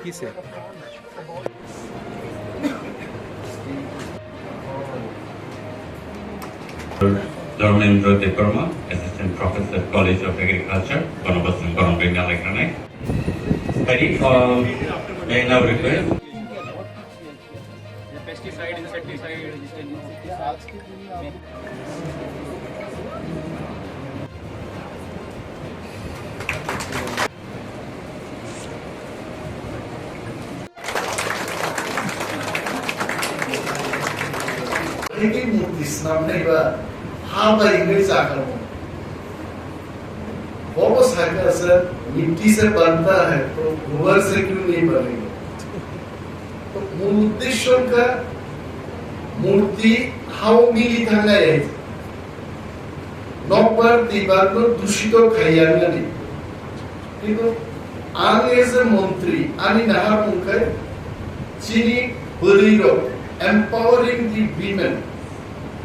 কিসে Dharmendra Deparma, Assistant Professor, College of Agriculture, Bonabasam, Bengal Electronic. Very may now request. pesticide, insecticide, लेकिन इस्लाम ने बा हाँ भाई इंग्लिश आकर बहुत सारे असर मिट्टी से बनता है तो गोबर से क्यों नहीं बनेगा तो मूल उद्देश्यों का मूर्ति हाउ मिली थाना है नौपर दीवार को दूषित खाया नहीं किंतु आने से मंत्री आने नहार मुख्य चीनी बरीरो empowering the women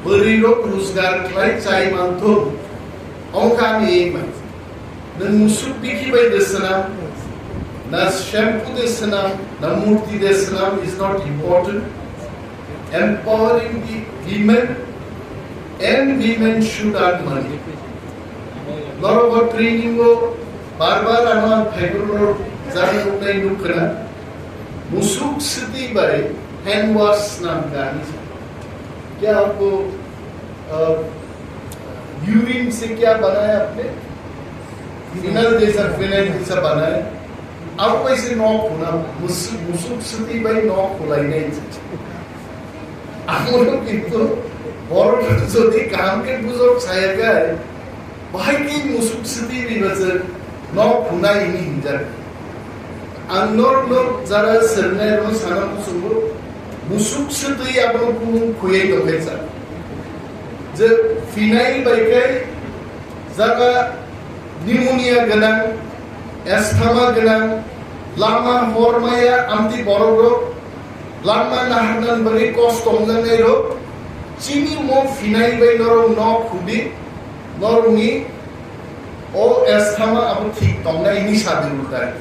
berirok rozgar klai chai manto ongkami eman dan musuk biki by desanam na shampoo desanam na murti desanam is not important empowering the women and women should earn money lot of training go barbar amar phaigur jana nai nukra musuk siti by hand wash नाम का क्या आपको urine से क्या बनाया आपने final जैसा बनाया अब वैसे नॉक होना मुसुक स्थिति भाई नॉक खोलाई नहीं আমরা কিন্তু বড় যদি কামকে বুঝক ছায়াগায় ভাই কি মুসুক স্थिति নিবাচন নক খুনাই নি হিজার আন্নর লোক যারা সরনে রো সানা মুসুক musuk sutui abang pun kuyai dokensa. Je final baikai zaga pneumonia ganang, asthma ganang, lama hormaya amti bororo, lama nahanan bagi kos tonggan ero, chini mo final bai norong no khubi, norong ni o asthma abu thik tongga ini sadir utai.